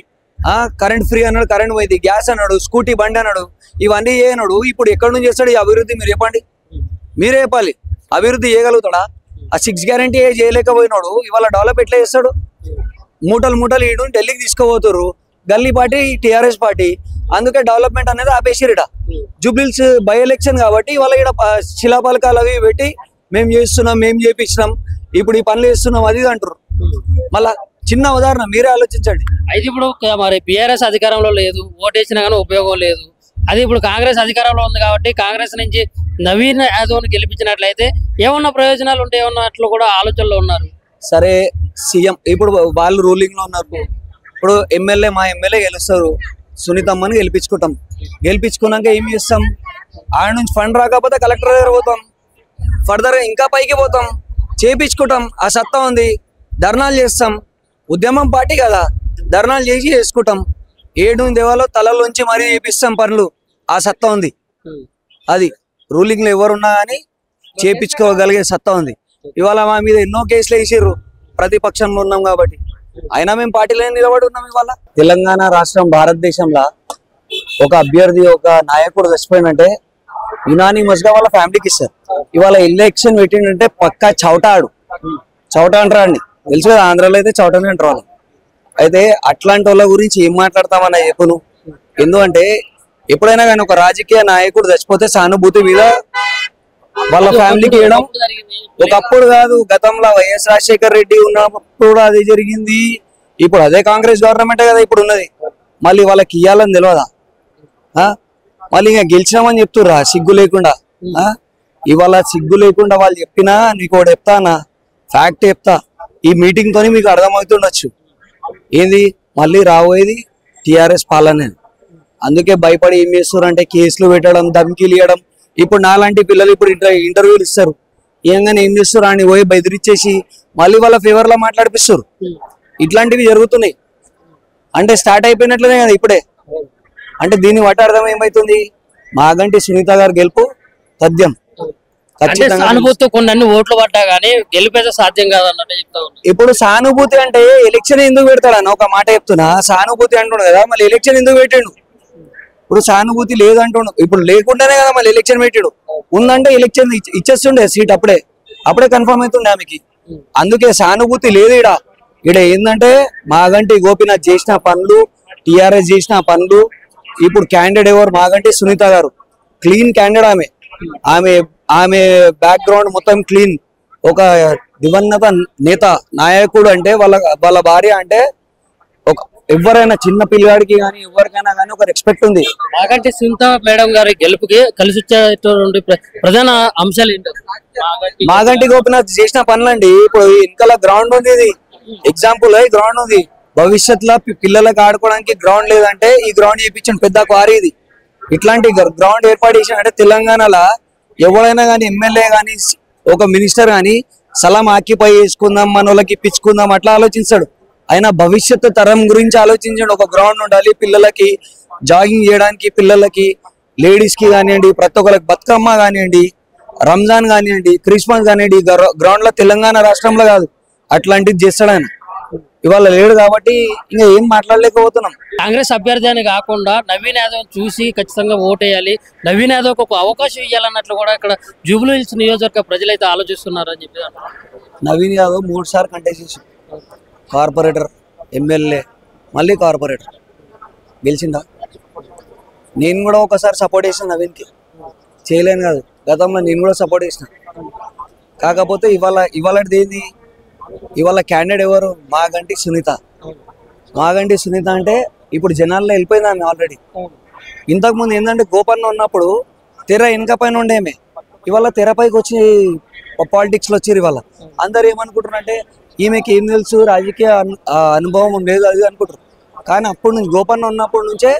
కరెంట్ ఫ్రీ అన్నాడు, కరెంట్ పోయింది, గ్యాస్ అన్నాడు, స్కూటీ బండి అన్నాడు, ఇవన్నీ చేయనాడు. ఇప్పుడు ఎక్కడి నుంచి చేస్తాడు ఈ అభివృద్ధి మీరు చెప్పండి, మీరే చెప్పాలి. అభివృద్ధి చేయగలుగుతాడా? ఆ 6 గ్యారెంటీ చేయలేకపోయినాడు, ఇవాళ డెవలప్ ఎట్లా చేస్తాడు? మూటలు మూటలు ఈడు ఢిల్లీకి తీసుకుపోతారు, గల్లీ పార్టీ టీఆర్ఎస్ పార్టీ. అందుకే డెవలప్మెంట్ అనేది ఆపేసిరిట. జూబ్లీహిల్స్ బై ఎలక్షన్ కాబట్టి ఇవాళ ఇక్కడ శిలాపలకాలు అవి పెట్టి మేము చేస్తున్నాం, మేము చేపించినాం, ఇప్పుడు ఈ పనులు చేస్తున్నాం అది అంటారు. మళ్ళా చిన్న ఉదాహరణ మీరే ఆలోచించండి. అయితే ఇప్పుడు మరి బీఆర్ఎస్ అధికారంలో లేదు, ఓటేసినా కానీ ఉపయోగం లేదు. అది ఇప్పుడు కాంగ్రెస్ అధికారంలో ఉంది కాబట్టి కాంగ్రెస్ నుంచి నవీన్ యాదవ్ని గెలిపించినట్లయితే ఏమన్నా ప్రయోజనాలు ఉంటే ఏమన్నట్లు కూడా ఆలోచనలో ఉన్నారు. సరే సీఎం ఇప్పుడు వాళ్ళు రూలింగ్ లో ఉన్నారు. ఇప్పుడు మా ఎమ్మెల్యే గెలుస్తారు, సునీతమ్మని గెలిపించుకుంటాం. గెలిపించుకున్నాక ఏం చేస్తాం? ఆడ నుంచి ఫండ్ రాకపోతే కలెక్టర్ దగ్గర పోతాం, ఫర్దర్ ఇంకా పైకి పోతాం, చేపించుకుంటాం. ఆ సత్తా ఉంది, ధర్నాలు చేస్తాం. ఉద్యమం పార్టీ కదా, ధర్నాలు చేసి చేసుకుంటాం. 7 దేవాలో తలలోంచి మరీ చేపిస్తాం పనులు. ఆ సత్తా ఉంది, అది రూలింగ్ లో ఎవరున్నా కానీ చేపించుకోగలిగే సత్తా ఉంది. ఇవాళ మా మీద ఎన్నో కేసులు వేసిర్రు, ప్రతిపక్షంలో ఉన్నాం కాబట్టి. అయినా మేము పార్టీలో నిలబడి ఉన్నాం. ఇవాళ తెలంగాణ రాష్ట్రం భారతదేశంలో ఒక అభ్యర్థి ఒక నాయకుడు చచ్చిపోయిందంటే యునానిమస్ గా వాళ్ళ ఫ్యామిలీకి ఇస్తారు. ఇవాళ ఎలక్షన్ పెట్టిండంటే పక్కా చౌటాడు, చౌట అంటారా అండి, తెలుసు కదా, ఆంధ్రాలో అయితే చౌటనే అంటారు వాళ్ళు. అయితే అట్లాంటి వాళ్ళ గురించి ఏం మాట్లాడతామన్నా చెప్పును. ఎందుకంటే ఎప్పుడైనా కానీ ఒక రాజకీయ నాయకుడు చచ్చిపోతే సానుభూతి మీద వాళ్ళ ఫ్యామిలీకి ఇవ్వడం ఒకప్పుడు కాదు, గతంలో వైఎస్ రాజశేఖర్ రెడ్డి ఉన్నప్పుడు కూడా అదే జరిగింది. ఇప్పుడు అదే కాంగ్రెస్ గవర్నమెంటే కదా ఇప్పుడు ఉన్నది. మళ్ళీ వాళ్ళకి ఇవ్వాలని తెలియదా? మళ్ళీ ఇంకా గెలిచినామని చెప్తుర్రా సిగ్గు లేకుండా. ఇవాళ సిగ్గు లేకుండా వాళ్ళు చెప్పినా నీకు ఒకటి చెప్తా అన్న, ఫ్యాక్ట్ చెప్తా. ఈ మీటింగ్ తోని మీకు అర్థమవుతుండొచ్చు ఏంది మళ్ళీ రాబోయేది టిఆర్ఎస్ పాలనే. అందుకే భయపడి ఏం చేస్తారు అంటే కేసులు పెట్టడం, ధమ్కీలు ఇవ్వడం. ఇప్పుడు నాలాంటి పిల్లలు ఇప్పుడు ఇంటర్వ్యూలు ఇస్తారు, ఏంగానే ఏం చేస్తారు అని పోయి బెదిరించేసి మళ్ళీ వాళ్ళ ఫేవర్ లో మాట్లాడిపిస్తారు. ఇట్లాంటివి జరుగుతున్నాయి అంటే స్టార్ట్ అయిపోయినట్లనే కదా ఇప్పుడే. అంటే దీన్ని బట్టి అర్థం ఏమైతుంది? మాగంటి సునీత గారు గెలుపు తథ్యం. సానుభూతి కొన్ని ఓట్లు పడ్డా గానీ గెలిపేదే సాధ్యం కాదన్నట్టు చెప్తా ఉన్నా. ఇప్పుడు సానుభూతి అంటే ఎలక్షన్ ఎందుకు పెడతాడన్న ఒక మాట చెప్తున్నా. సానుభూతి అంటుండు కదా, మళ్ళీ ఎలక్షన్ ఎందుకు పెట్టాడు? ఇప్పుడు సానుభూతి లేదంటుండు, ఇప్పుడు లేకుండానే కదా మళ్ళీ ఎలక్షన్ పెట్టాడు. ఉందంటే ఎలక్షన్ ఇచ్చేస్తుండే సీట్ అప్పుడే కన్ఫర్మ్ అవుతుండే ఆమెకి. అందుకే సానుభూతి లేదు ఈడ ఏంటంటే మాగంటి గోపీనాథ్ చేసిన పనులు, టిఆర్ఎస్ చేసిన పనులు. ఇప్పుడు క్యాండిడేట్ ఎవరు? మాగంటి సునీత గారు. క్లీన్ క్యాండిడేట్ ఆమె బ్యాక్గ్రౌండ్ మొత్తం క్లీన్. ఒక దివంగత నేత నాయకుడు అంటే వాళ్ళ భార్య అంటే ఒక ఎవరైనా చిన్న పిల్లగాడికి కానీ ఎవరికైనా కానీ ఒక రెస్పెక్ట్ ఉంది. మాగంటి సునీత మేడం గారి గెలుపుకి కలిసి వచ్చేటువంటి ప్రధాన అంశాలు ఏంటో? మాగంటి గోపీనాథ్ చేసిన పనులండి. ఇప్పుడు వెనకాల గ్రౌండ్ ఉంది, ఇది ఎగ్జాంపుల్ గ్రౌండ్ ఉంది. భవిష్యత్తులో పిల్లలకు ఆడుకోవడానికి గ్రౌండ్ లేదంటే ఈ గ్రౌండ్ చేయించండి, పెద్ద క్వారీ ఇది. ఇట్లాంటి గ్రౌండ్ ఏర్పాటు చేసినట్టే తెలంగాణలో ఎవరైనా కానీ ఎమ్మెల్యే కానీ ఒక మినిస్టర్ కానీ స్థలం ఆక్యుపై చేసుకుందాం, మన వాళ్ళకి ఇప్పించుకుందాం అట్లా ఆలోచిస్తాడు. అయినా భవిష్యత్తు తరం గురించి ఆలోచించండి. ఒక గ్రౌండ్ ఉండాలి పిల్లలకి, జాగింగ్ చేయడానికి, పిల్లలకి, లేడీస్ కి కానివ్వండి, ప్రతి ఒక్కరికి బతుకమ్మ కానివ్వండి, రంజాన్ కానివ్వండి, క్రిస్మస్ కానివ్వండి, గ్రౌండ్ లో తెలంగాణ రాష్ట్రంలో కాదు అట్లాంటిది చేస్తాడు ఆయన. ఇవాళ లేడు కాబట్టి ఇంకా ఏం మాట్లాడలేకపోతున్నాం. కాంగ్రెస్ అభ్యర్థి అని కాకుండా నవీన్ యాదవ్ చూసి ఖచ్చితంగా ఓటేయాలి, నవీన్ యాదవ్ ఒక అవకాశం ఇవ్వాలన్నట్లు కూడా ఇక్కడ జూబ్లీహిల్స్ నియోజకవర్గ ప్రజలైతే ఆలోచిస్తున్నారు అని చెప్పి. నవీన్ యాదవ్ 3 సార్లు కంటెస్ట్ చేసి కార్పొరేటర్, ఎమ్మెల్యే, మళ్ళీ కార్పొరేటర్ గెలిచిందా? నేను కూడా ఒకసారి సపోర్ట్ చేసిన నవీన్కి, చేయలేను కాదు, గతంలో నేను కూడా సపోర్ట్ చేసిన. కాకపోతే ఇవాళది ఏంది? ఇవాళ క్యాండిడేట్ ఎవరు? మాగంటి సునీత. మాగంటి సునీత అంటే ఇప్పుడు జనాల్లో వెళ్ళిపోయింది ఆమె ఆల్రెడీ. ఇంతకుముందు ఏంటంటే గోపన్న ఉన్నప్పుడు తెర వెనక పైన ఉండేమే, ఇవాళ తెరపైకి వచ్చి పాలిటిక్స్ లో వచ్చారు. ఇవాళ అందరు ఏమనుకుంటారంటే ఈమెకి ఏం తెలుసు, రాజకీయ అనుభవం లేదు అది అనుకుంటారు. కానీ అప్పుడు నుంచి గోపన్న ఉన్నప్పటి నుంచే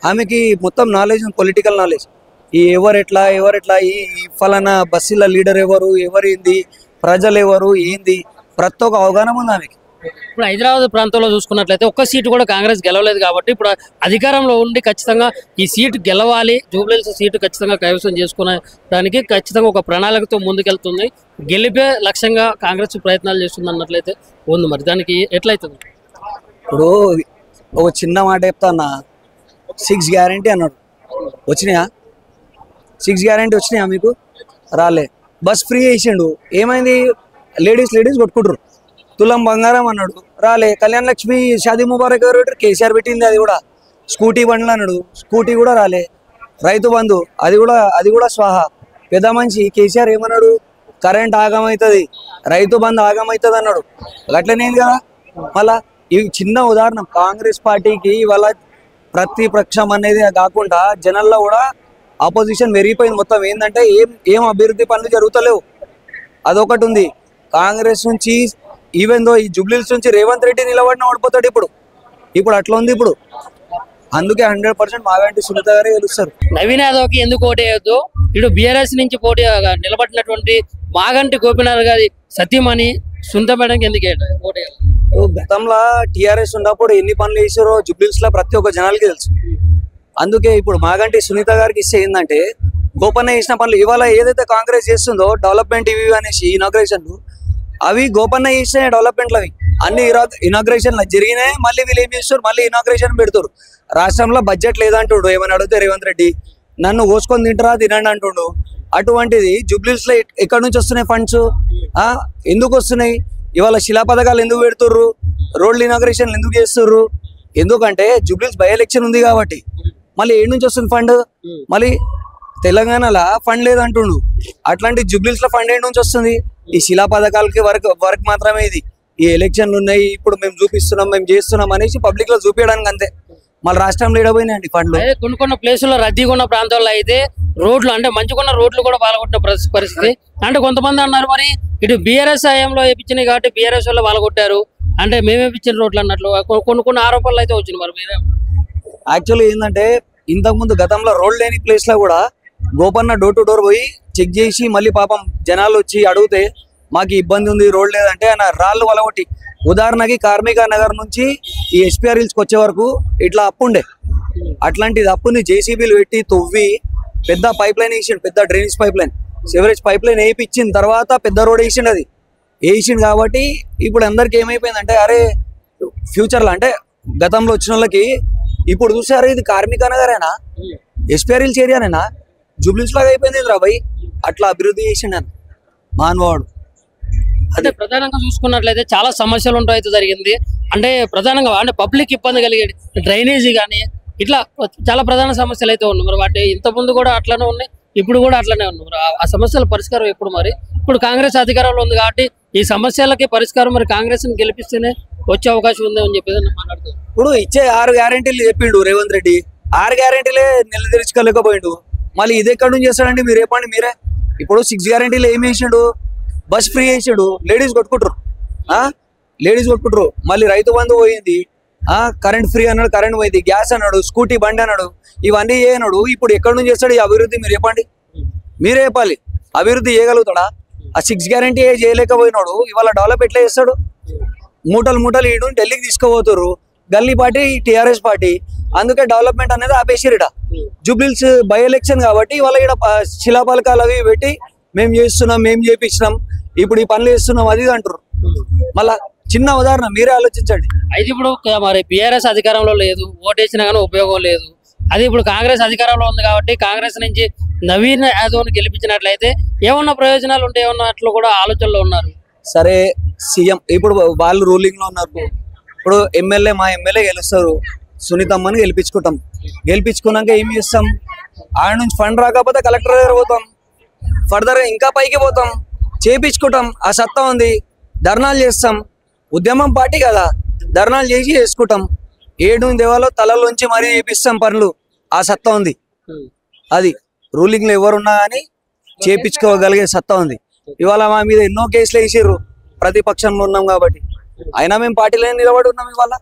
ఆమెకి మొత్తం నాలెడ్జ్, పొలిటికల్ నాలెడ్జ్. ఈ ఎవరెట్లా ఈ ఫలానా బస్సుల లీడర్ ఎవరు, ఎవరేంది, ప్రజలు ఎవరు, ఏంది, ప్రతి ఒక్క అవగాహన ఉంది ఆమెకి. ఇప్పుడు హైదరాబాద్ ప్రాంతంలో చూసుకున్నట్లయితే ఒక్క సీటు కూడా కాంగ్రెస్ గెలవలేదు కాబట్టి ఇప్పుడు అధికారంలో ఉండి ఖచ్చితంగా ఈ సీటు గెలవాలి, జూబ్లీహిల్స్ సీటు ఖచ్చితంగా కైవసం చేసుకునేదానికి ఖచ్చితంగా ఒక ప్రణాళికతో ముందుకెళ్తుంది. గెలిపే లక్ష్యంగా కాంగ్రెస్ ప్రయత్నాలు చేస్తుంది అన్నట్లయితే ఉంది. మరి దానికి ఎట్లయితుంది? ఇప్పుడు ఒక చిన్న మాట చెప్తా అన్న, 6 గ్యారంటీ అన్నాడు, వచ్చినాయా? 6 గ్యారంటీ వచ్చినాయా మీకు? రాలే. బస్ ఫ్రీ చేసిండు, ఏమైంది? లేడీస్ కొట్టుకుంటారు. తులం బంగారం అన్నాడు, రాలే. కళ్యాణ లక్ష్మి షాదీ ముబారక్ ఎవరు పెట్టారు? కేసీఆర్ పెట్టింది. అది కూడా స్కూటీ బండ్లు అన్నాడు, స్కూటీ కూడా రాలే. రైతు బంధు అది కూడా స్వాహా. పెద్ద మనిషి కేసీఆర్ ఏమన్నాడు? కరెంట్ ఆగమవుతుంది, రైతు బంధు ఆగమవుతుంది అన్నాడు. అట్లనేది కదా. మళ్ళా ఈ చిన్న ఉదాహరణ, కాంగ్రెస్ పార్టీకి ఇవాళ ప్రతిపక్షం అనేది కాకుండా జనాల్లో కూడా ఆపోజిషన్ పెరిగిపోయింది. మొత్తం ఏంటంటే ఏం అభివృద్ధి పనులు జరుగుతలేవు. అదొకటి ఉంది. కాంగ్రెస్ నుంచి ఈవెన్ దో ఈ జూబ్లీహిల్స్ నుంచి రేవంత్ రెడ్డి నిలబడిన ఓడిపోతాడు ఇప్పుడు అట్లా ఉంది. అందుకే 100% మాగంటి సునీత గారే గెలుస్తారు. నవీన్ యాదవ్కి ఎందుకు ఓటు వేయొద్దు? ఇటు బీఆర్ఎస్ నుంచి పోటీ నిలబడినటువంటి మాగంటి గోపీనాథ్ గారి సతీమణి సునీత మేడంకి ఎందుకు ఓటు వేయాలి? గతంలో టీఆర్ఎస్ ఉన్నప్పుడు ఎన్ని పనులు చేసారో జూబ్లీహిల్స్ లో ప్రతి ఒక్క జనాలకి తెలుసు. అందుకే ఇప్పుడు మాగంటి సునీత గారికి ఇస్తే ఏంటంటే గోపన్న చేసిన పనులు ఇవాళ ఏదైతే కాంగ్రెస్ చేస్తుందో డెవలప్మెంట్ ఇవి అనేసి ఇనాగ్రేషన్లు, అవి గోపన్న చేసిన డెవలప్మెంట్లు. అవి అన్ని ఇనాగ్రేషన్లు జరిగినాయి. మళ్ళీ వీళ్ళు ఏం చేస్తారు? మళ్ళీ ఇనాగ్రేషన్ పెడతారు. రాష్ట్రంలో బడ్జెట్ లేదంటుండు. ఏమని అడిగితే రేవంత్ రెడ్డి నన్ను కోసుకొని తింటారా తినండి అంటుండు. అటువంటిది జూబ్లీహిల్స్ లో ఎక్కడి నుంచి వస్తున్నాయి ఫండ్స్? ఎందుకు వస్తున్నాయి? ఇవాళ శిలా పథకాలు ఎందుకు పెడుతుర్రు? రోడ్లు ఇనాగ్రేషన్లు ఎందుకు చేస్తుర్రు? ఎందుకంటే జూబ్లీహిల్స్ బై ఎలక్షన్ ఉంది కాబట్టి. మళ్ళీ ఏడు నుంచి వస్తుంది ఫండ్? మళ్ళీ తెలంగాణలో ఫండ్ లేదంటుండు. అట్లాంటి జూబ్లీహిల్స్ లో ఫండ్ ఏడు నుంచి వస్తుంది? ఈ శిలా పథకాలకి వర్క్ మాత్రమే ఇది. ఈ ఎలక్షన్లు ఉన్నాయి, ఇప్పుడు మేము చూపిస్తున్నాం, మేము చేస్తున్నాం అనేసి పబ్లిక్ లో చూపించడానికి అంతే. మళ్ళీ రాష్ట్రంలో ఏడబోయినాయండి ఫండ్లు. కొన్ని ప్లేసుల్లో రద్దీగా ఉన్న ప్రాంతాల్లో అయితే రోడ్లు అంటే మంచిగా రోడ్లు కూడా పాల్గొట్టిన పరిస్థితి. అంటే కొంతమంది అన్నారు మరి ఇటు బీఆర్ఎస్ హయాంలో వేయించినాయి కాబట్టి బీఆర్ఎస్ వల్ల పాల్గొట్టారు అంటే మేమేపించిన రోడ్లు అన్నట్లు కొన్ని ఆరోపణలు అయితే వచ్చినాయి. మరి మీరే యాక్చువల్లీ ఏంటంటే ఇంతకుముందు గతంలో రోడ్ లేని ప్లేస్ లో కూడా గోపన్న డోర్ టు డోర్ పోయి చెక్ చేసి మళ్ళీ పాపం జనాలు వచ్చి అడిగితే మాకు ఇబ్బంది ఉంది రోడ్ లేదంటే ఆయన రాళ్ళు వలగొట్టి, ఉదాహరణకి కార్మిక నగర్ నుంచి ఈ ఎస్పీఆర్ హిల్స్కి వచ్చే వరకు ఇట్లా అప్పు ఉండే, అట్లాంటిది అప్పుని జేసీబీలు పెట్టి తవ్వి పెద్ద పైప్ లైన్ వేసిండు, పెద్ద drainage pipe line, sewerage pipe line వేయించిన తర్వాత పెద్ద రోడ్ వేసిండు. అది వేసిండు కాబట్టి ఇప్పుడు అందరికి ఏమైపోయిందంటే అరే ఫ్యూచర్లో అంటే గతంలో వచ్చిన వాళ్ళకి ఇప్పుడు చూసారు ఇది కార్మిక నగరేనా, ఎస్పీఆర్ హిల్స్ ఏరియానేనా, జూబ్లీహిల్స్ లాగా అయిపోయింది రాబాయ్. అట్లా అభివృద్ధి చేసిండు మానవాడు. అంటే ప్రధానంగా చూసుకున్నట్లయితే చాలా సమస్యలు ఉంటాయి జరిగింది. అంటే ప్రధానంగా అంటే పబ్లిక్ ఇబ్బంది కలిగేది డ్రైనేజీ కానీ ఇట్లా చాలా ప్రధాన సమస్యలు అయితే ఉన్నాయి. మరి వాటి ఇంతకుముందు కూడా అట్లనే ఉన్నాయి, ఇప్పుడు కూడా అట్లనే ఉన్నాయి. ఆ సమస్యల పరిష్కారం ఎప్పుడు? మరి ఇప్పుడు కాంగ్రెస్ అధికారంలో ఉంది కాబట్టి ఈ సమస్యలకి పరిష్కారం మరి కాంగ్రెస్ ని గెలిపిస్తేనే వచ్చే అవకాశం ఉంది అని చెప్పేసి మాట్లాడుతుంది. ఇప్పుడు ఇచ్చే 6 గ్యారెంటీలు చెప్పిండు రేవంత్ రెడ్డి, 6 గ్యారెంటీలే నిలదీర్చుకోలేకపోయిండు. మళ్ళీ ఇది ఎక్కడి నుంచి చేస్తాడండి మీరు చెప్పండి మీరే. ఇప్పుడు 6 గ్యారెంటీలు ఏమి వేసిండు? బస్ ఫ్రీ వేసాడు, లేడీస్ కొట్టుకుంటారు. మళ్ళీ రైతు బంధు పోయింది, కరెంట్ ఫ్రీ అన్నాడు, కరెంట్ పోయింది, గ్యాస్ అన్నాడు, స్కూటీ బండి అన్నాడు, ఇవన్నీ చేయనాడు. ఇప్పుడు ఎక్కడి నుంచి చేస్తాడు ఈ అభివృద్ధి? మీరు చెప్పండి, మీరే చెప్పాలి. అభివృద్ధి చేయగలుగుతాడా? ఆ 6 గ్యారెంటీ చేయలేకపోయినాడు. ఇవాళ డెవలప్ ఎట్లా చేస్తాడు? మూటలు ఈడు ఢిల్లీకి తీసుకుపోతారు గల్లీ పార్టీ, టీఆర్ఎస్ పార్టీ. అందుకే డెవలప్మెంట్ అనేది ఆపేసిరిట. జూబ్లీహిల్స్ బై ఎలక్షన్ కాబట్టి ఇవాళ ఇక్కడ శిలాపలకాలు అవి పెట్టి మేము చేస్తున్నాం, మేము చేపించినాం, ఇప్పుడు ఈ పనులు చేస్తున్నాం అది అంటారు. మళ్ళా చిన్న ఉదాహరణ మీరే ఆలోచించండి. అయితే ఇప్పుడు మరి బీఆర్ఎస్ అధికారంలో లేదు, ఓటేసినా కానీ ఉపయోగం లేదు. అది ఇప్పుడు కాంగ్రెస్ అధికారంలో ఉంది కాబట్టి కాంగ్రెస్ నుంచి నవీన్ యాదవ్ని గెలిపించినట్లయితే ఏమన్నా ప్రయోజనాలు ఉంటే ఏమన్నట్లు కూడా ఆలోచనలో ఉన్నారు. సరే సీఎం ఇప్పుడు వాళ్ళు రూలింగ్ లో ఉన్నారు. ఇప్పుడు మా ఎమ్మెల్యే గెలుస్తారు, సునీతమ్మని గెలిపించుకున్నాక ఏం చేస్తాం? ఆడ నుంచి ఫండ్ రాకపోతే కలెక్టర్ దగ్గర పోతాం, ఫర్దర్ ఇంకా పైకి పోతాం, చేపించుకుంటాం. ఆ సత్తా ఉంది, ధర్నాలు చేస్తాం. ఉద్యమం పార్టీ కదా, ధర్నాలు చేసి చేసుకుంటాం. 7 దేవాలో తలలోంచి మరీ చేపిస్తాం పనులు. ఆ సత్తా ఉంది. అది రూలింగ్ లో ఎవరున్నా కానీ చేపించుకోగలిగే సత్తా ఉంది. ఇవాళ మా మీద ఎన్నో కేసులు వేసిర్రు, ప్రతిపక్షంలో ఉన్నాం కాబట్టి. అయినా మేము పార్టీలో నిలబడి ఉన్నాం ఇవాళ.